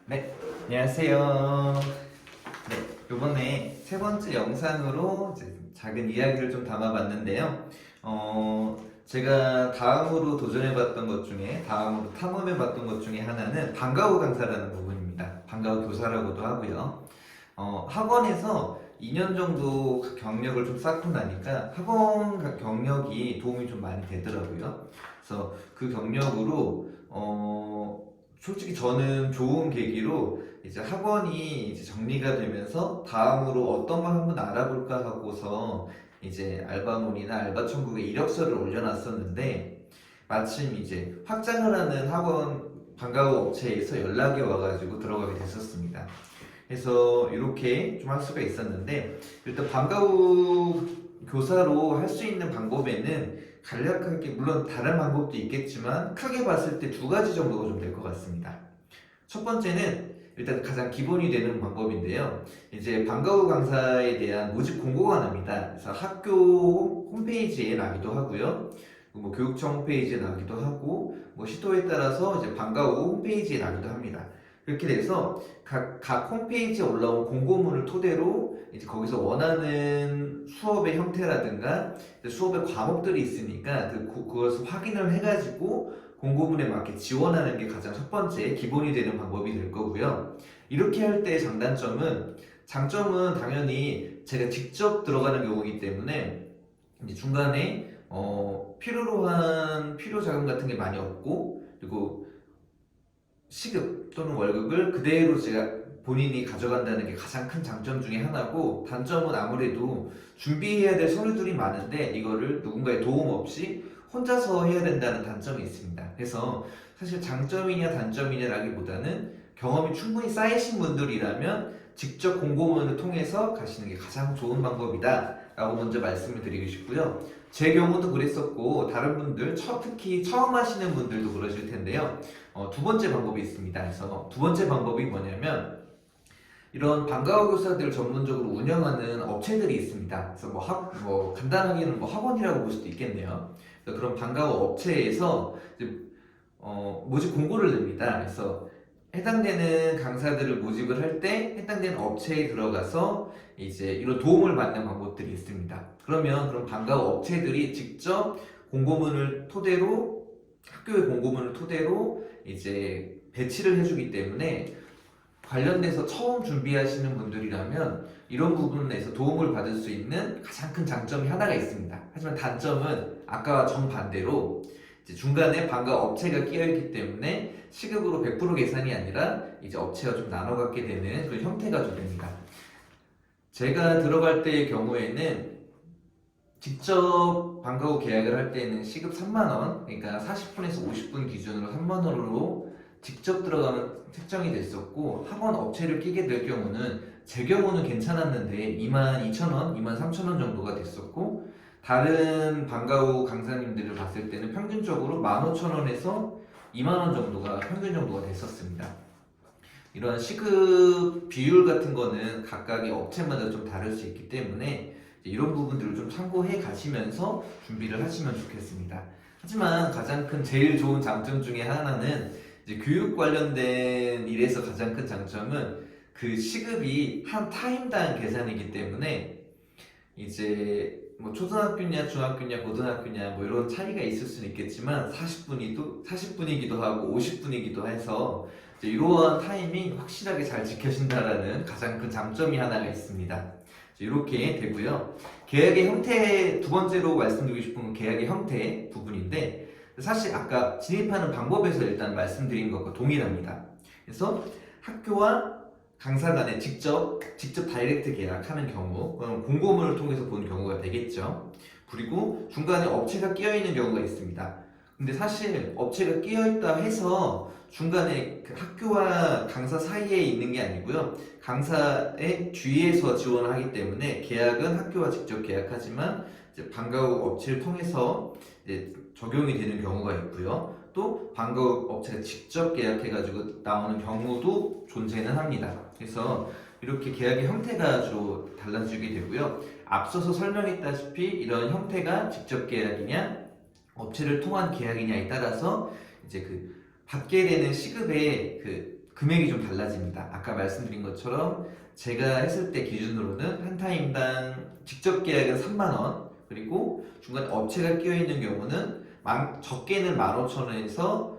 네, 안녕하세요. 네, 이번에 세 번째 영상으로 이제 작은 이야기를 좀 담아봤는데요. 제가 다음으로 도전해봤던 것 중에, 다음으로 탐험해봤던 것 중에 하나는 방과후 강사라는 부분입니다. 방과후 교사라고도 하고요. 학원에서 2년 정도 경력을 좀 쌓고 나니까 학원 경력이 도움이 좀 많이 되더라고요. 그래서 그 경력으로, 솔직히 저는 좋은 계기로 이제 학원이 이제 정리가 되면서 다음으로 어떤 걸 한번 알아볼까 하고서 이제 알바몬이나 알바천국에 이력서를 올려놨었는데 마침 이제 확장을 하는 학원 방과후 업체에서 연락이 와가지고 들어가게 됐었습니다. 그래서 이렇게 좀 할 수가 있었는데 일단 방과후 교사로 할 수 있는 방법에는 간략하게 물론 다른 방법도 있겠지만 크게 봤을 때 두 가지 정도가 좀 될 것 같습니다. 첫 번째는 일단 가장 기본이 되는 방법인데요. 이제 방과후 강사에 대한 모집 공고가 납니다. 그래서 학교 홈페이지에 나기도 하고요. 뭐 교육청 홈페이지에 나기도 하고 뭐 시도에 따라서 이제 방과후 홈페이지에 나기도 합니다. 그렇게 돼서 각 홈페이지에 올라온 공고문을 토대로 이제 거기서 원하는 수업의 형태라든가 수업의 과목들이 있으니까 그것을 확인을 해가지고 공고문에 맞게 지원하는 게 가장 첫 번째 기본이 되는 방법이 될 거고요. 이렇게 할 때 장점은 당연히 제가 직접 들어가는 경우이기 때문에 이제 중간에 필요로 한 필요 자금 같은 게 많이 없고 그리고 시급 또는 월급을 그대로 제가 본인이 가져간다는 게 가장 큰 장점 중에 하나고 단점은 아무래도 준비해야 될 서류들이 많은데 이거를 누군가의 도움 없이 혼자서 해야 된다는 단점이 있습니다. 그래서 사실 장점이냐 단점이냐라기보다는 경험이 충분히 쌓이신 분들이라면 직접 공고문을 통해서 가시는 게 가장 좋은 방법이다 라고 먼저 말씀을 드리고 싶고요. 제 경우도 그랬었고 다른 분들 특히 처음 하시는 분들도 그러실 텐데요. 두 번째 방법이 있습니다. 그래서 두 번째 방법이 뭐냐면 이런 방과후 교사들 전문적으로 운영하는 업체들이 있습니다. 그래서 간단하게는 뭐 학원이라고 볼 수도 있겠네요. 그런 방과후 업체에서 이제 모집 공고를 냅니다. 그래서 해당되는 강사들을 모집을 할 때 해당되는 업체에 들어가서 이제 이런 도움을 받는 방법들이 있습니다. 그러면 그런 방과후 업체들이 직접 공고문을 토대로 학교의 공고문을 토대로 이제 배치를 해주기 때문에 관련돼서 처음 준비하시는 분들이라면 이런 부분에서 도움을 받을 수 있는 가장 큰 장점이 하나가 있습니다. 하지만 단점은 아까와 정반대로 이제 중간에 방과 업체가 끼어있기 때문에 시급으로 100% 계산이 아니라 이제 업체와 좀 나눠 갖게 되는 그런 형태가 좀 됩니다. 제가 들어갈 때의 경우에는 직접 방과후 계약을 할 때는 시급 3만 원, 그러니까 40분에서 50분 기준으로 3만 원으로 직접 들어가면 책정이 됐었고 학원 업체를 끼게 될 경우는 제 경우는 괜찮았는데 22,000원, 23,000원 정도가 됐었고 다른 방과후 강사님들을 봤을 때는 평균적으로 15,000원에서 2만 원 정도가 평균 정도가 됐었습니다. 이런 시급 비율 같은 거는 각각의 업체마다 좀 다를 수 있기 때문에 이런 부분들을 좀 참고해 가시면서 준비를 하시면 좋겠습니다. 하지만 가장 큰 제일 좋은 장점 중에 하나는 이제 교육 관련된 일에서 가장 큰 장점은 그 시급이 한 타임당 계산이기 때문에 이제 뭐 초등학교냐 중학교냐 고등학교냐 뭐 이런 차이가 있을 수는 있겠지만 40분이기도 하고 50분이기도 해서 이제 이러한 타이밍 확실하게 잘 지켜진다라는 가장 큰 장점이 하나가 있습니다. 이렇게 되고요. 계약의 형태 두 번째로 말씀드리고 싶은 건 계약의 형태 부분인데 사실 아까 진입하는 방법에서 일단 말씀드린 것과 동일합니다. 그래서 학교와 강사 간에 직접 다이렉트 계약하는 경우 그럼 공고문을 통해서 보는 경우가 되겠죠. 그리고 중간에 업체가 끼어 있는 경우가 있습니다. 근데 사실 업체가 끼어 있다 해서 중간에 그 학교와 강사 사이에 있는 게 아니고요. 강사의 뒤에서 지원을 하기 때문에 계약은 학교와 직접 계약하지만 이제 방과후 업체를 통해서 이제 적용이 되는 경우가 있고요. 또 방과후 업체가 직접 계약해가지고 나오는 경우도 존재는 합니다. 그래서 이렇게 계약의 형태가 주로 달라지게 되고요. 앞서서 설명했다시피 이런 형태가 직접 계약이냐 업체를 통한 계약이냐에 따라서 이제 그 받게 되는 시급의 그 금액이 좀 달라집니다. 아까 말씀드린 것처럼 제가 했을 때 기준으로는 한 타임당 직접 계약은 3만 원, 그리고 중간에 업체가 끼어 있는 경우는 적게는 15,000원에서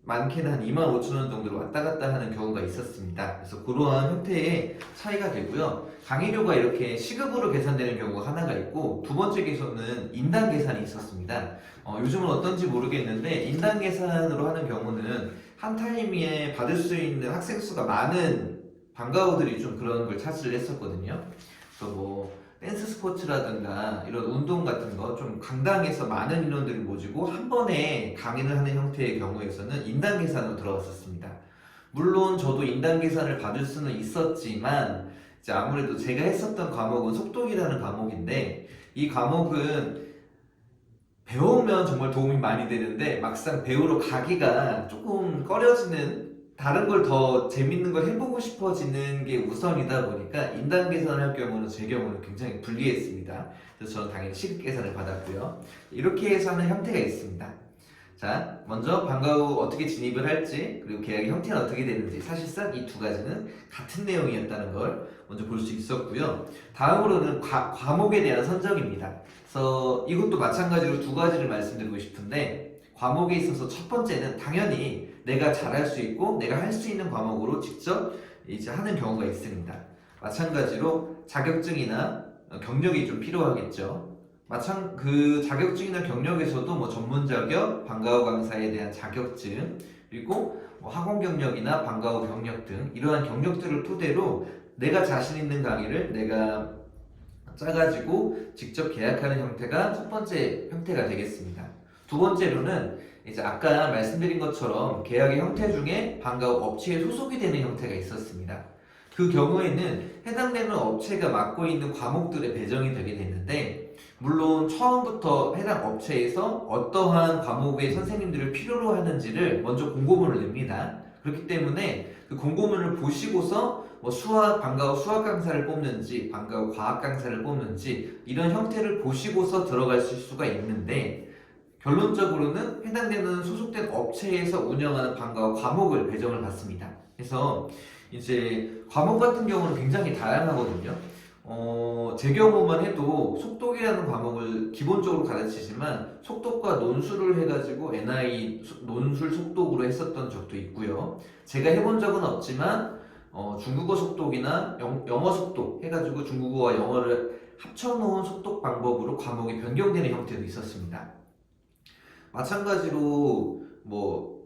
많게는 한 25,000원 정도로 왔다 갔다 하는 경우가 있었습니다. 그래서 그러한 형태의 차이가 되고요. 강의료가 이렇게 시급으로 계산되는 경우가 하나가 있고, 두 번째 개선은 인당 계산이 있었습니다. 요즘은 어떤지 모르겠는데 인당 계산으로 하는 경우는 한 타임에 받을 수 있는 학생 수가 많은 방과후들이 좀 그런 걸 차지를 했었거든요. 그래서 뭐 댄스 스포츠라든가 이런 운동 같은 거 좀 강당에서 많은 인원들이 모이고 한 번에 강의를 하는 형태의 경우에서는 인당 계산으로 들어갔었습니다. 물론 저도 인당 계산을 받을 수는 있었지만 이제 아무래도 제가 했었던 과목은 속독이라는 과목인데, 이 과목은 배우면 정말 도움이 많이 되는데 막상 배우러 가기가 조금 꺼려지는, 다른 걸 더 재밌는 걸 해보고 싶어지는 게 우선이다 보니까 인당 계산을 할 경우는 제 경우는 굉장히 불리했습니다. 그래서 저는 당연히 시급 계산을 받았고요. 이렇게 해서 하는 형태가 있습니다. 자, 먼저 방과후 어떻게 진입을 할지, 그리고 계약의 형태는 어떻게 되는지, 사실상 이 두 가지는 같은 내용이었다는 걸 먼저 볼 수 있었고요. 다음으로는 과목에 대한 선정입니다. 그래서 이것도 마찬가지로 두 가지를 말씀드리고 싶은데, 과목에 있어서 첫 번째는 당연히 내가 잘할 수 있고 내가 할 수 있는 과목으로 직접 이제 하는 경우가 있습니다. 마찬가지로 자격증이나 경력이 좀 필요하겠죠. 그 자격증이나 경력에서도 뭐 전문 자격, 방과후 강사에 대한 자격증, 그리고 뭐 학원 경력이나 방과후 경력 등 이러한 경력들을 토대로 내가 자신 있는 강의를 내가 짜가지고 직접 계약하는 형태가 첫 번째 형태가 되겠습니다. 두 번째로는 이제 아까 말씀드린 것처럼 계약의 형태 중에 방과후 업체에 소속이 되는 형태가 있었습니다. 그 경우에는 해당되는 업체가 맡고 있는 과목들에 배정이 되게 됐는데, 물론 처음부터 해당 업체에서 어떠한 과목의 선생님들을 필요로 하는지를 먼저 공고문을 냅니다. 그렇기 때문에 그 공고문을 보시고서 뭐 방과후 수학 강사를 뽑는지 방과후 과학 강사를 뽑는지 이런 형태를 보시고서 들어갈 수가 있는데, 결론적으로는 해당되는 소속된 업체에서 운영하는 방과후 과목을 배정을 받습니다. 그래서 이제 과목 같은 경우는 굉장히 다양하거든요. 제 경우만 해도 속독이라는 과목을 기본적으로 가르치지만 속독과 논술을 해가지고 NI 논술 속독으로 했었던 적도 있고요. 제가 해본 적은 없지만 중국어 속독이나 영어 속독 해가지고 중국어와 영어를 합쳐놓은 속독 방법으로 과목이 변경되는 형태도 있었습니다. 마찬가지로 뭐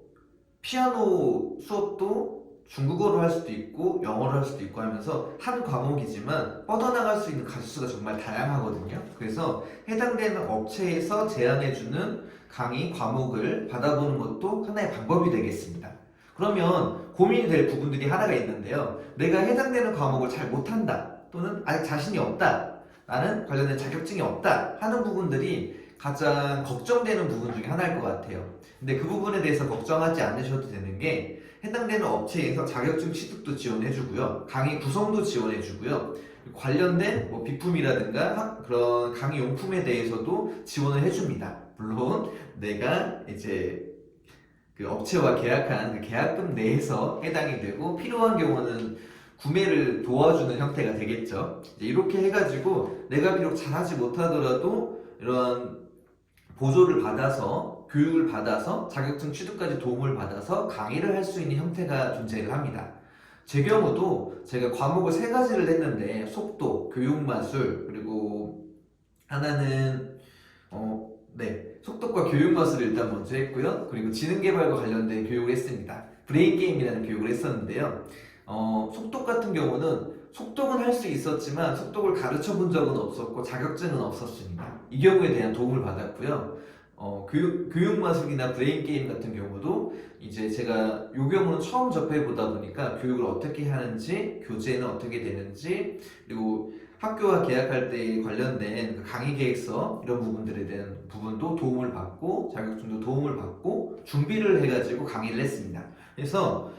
피아노 수업도 중국어로 할 수도 있고 영어로 할 수도 있고 하면서 한 과목이지만 뻗어나갈 수 있는 가지수가 정말 다양하거든요. 그래서 해당되는 업체에서 제안해주는 강의 과목을 받아보는 것도 하나의 방법이 되겠습니다. 그러면 고민이 될 부분들이 하나가 있는데요. 내가 해당되는 과목을 잘 못한다, 또는 아직 자신이 없다, 나는 관련된 자격증이 없다 하는 부분들이 가장 걱정되는 부분 중에 하나일 것 같아요. 근데 그 부분에 대해서 걱정하지 않으셔도 되는 게, 해당되는 업체에서 자격증 취득도 지원해주고요, 강의 구성도 지원해주고요, 관련된 뭐 비품이라든가 그런 강의 용품에 대해서도 지원을 해줍니다. 물론 내가 이제 그 업체와 계약한 그 계약금 내에서 해당이 되고, 필요한 경우는 구매를 도와주는 형태가 되겠죠. 이렇게 해가지고 내가 비록 잘하지 못하더라도 이런 보조를 받아서, 교육을 받아서 자격증 취득까지 도움을 받아서 강의를 할 수 있는 형태가 존재를 합니다. 제 경우도 제가 과목을 3가지를 했는데, 속독, 교육마술, 그리고 하나는 속독과 교육마술을 일단 먼저 했고요. 그리고 지능개발과 관련된 교육을 했습니다. 브레인게임이라는 교육을 했었는데요. 속독 같은 경우는 속독은 할 수 있었지만 속독을 가르쳐 본 적은 없었고 자격증은 없었습니다. 이 경우에 대한 도움을 받았고요. 교육마술이나 브레인게임 같은 경우도 이제 제가 이 경우는 처음 접해보다 보니까 교육을 어떻게 하는지, 교재는 어떻게 되는지, 그리고 학교와 계약할 때 관련된 그 강의 계획서 이런 부분들에 대한 부분도 도움을 받고, 자격증도 도움을 받고 준비를 해가지고 강의를 했습니다. 그래서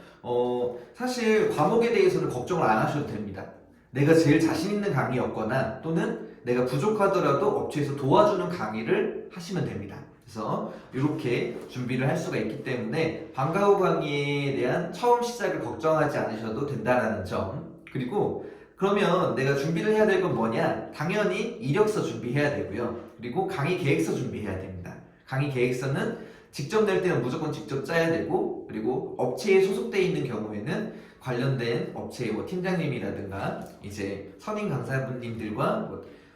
사실 과목에 대해서는 걱정을 안 하셔도 됩니다. 내가 제일 자신 있는 강의였거나 또는 내가 부족하더라도 업체에서 도와주는 강의를 하시면 됩니다. 그래서 이렇게 준비를 할 수가 있기 때문에 방과 후 강의에 대한 처음 시작을 걱정하지 않으셔도 된다라는 점. 그리고 그러면 내가 준비를 해야 될 건 뭐냐? 당연히 이력서 준비해야 되고요. 그리고 강의 계획서 준비해야 됩니다. 강의 계획서는 직접 낼 때는 무조건 직접 짜야 되고, 그리고 업체에 소속되어 있는 경우에는 관련된 업체의 팀장님이라든가 이제 선임 강사분님들과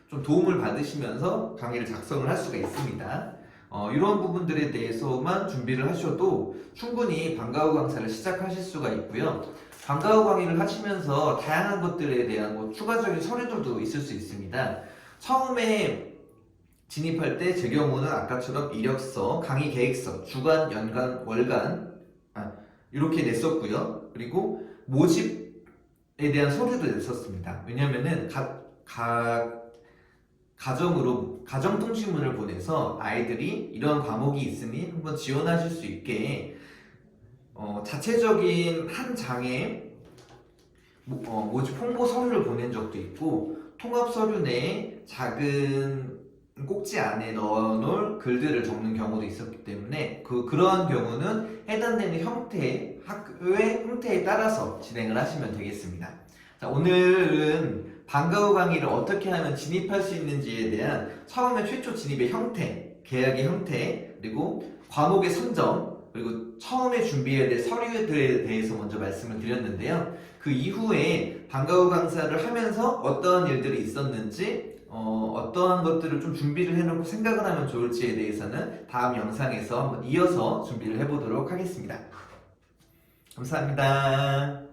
좀 도움을 받으시면서 강의를 작성을 할 수가 있습니다. 이런 부분들에 대해서만 준비를 하셔도 충분히 방과 후 강사를 시작하실 수가 있고요. 방과 후 강의를 하시면서 다양한 것들에 대한 추가적인 서류들도 있을 수 있습니다. 처음에 진입할 때 제 경우는 아까처럼 이력서, 강의 계획서, 주간, 연간, 월간 이렇게 냈었고요. 그리고 모집에 대한 서류도 냈었습니다. 왜냐면은 가정으로 가정통신문을 보내서 아이들이 이런 과목이 있으니 한번 지원하실 수 있게 자체적인 한 장에 모집 홍보 서류를 보낸 적도 있고, 통합 서류 내에 작은 꼭지 안에 넣어놓을 글들을 적는 경우도 있었기 때문에 그러한 경우는 해당되는 형태, 학교의 형태에 따라서 진행을 하시면 되겠습니다. 자, 오늘은 방과 후 강의를 어떻게 하면 진입할 수 있는지에 대한 처음에 최초 진입의 형태, 계약의 형태, 그리고 과목의 선정, 그리고 처음에 준비해야 될 서류들에 대해서 먼저 말씀을 드렸는데요. 그 이후에 방과 후 강사를 하면서 어떠한 일들이 있었는지, 어떠한 것들을 좀 준비를 해놓고 생각을 하면 좋을지에 대해서는 다음 영상에서 한번 이어서 준비를 해보도록 하겠습니다. 감사합니다.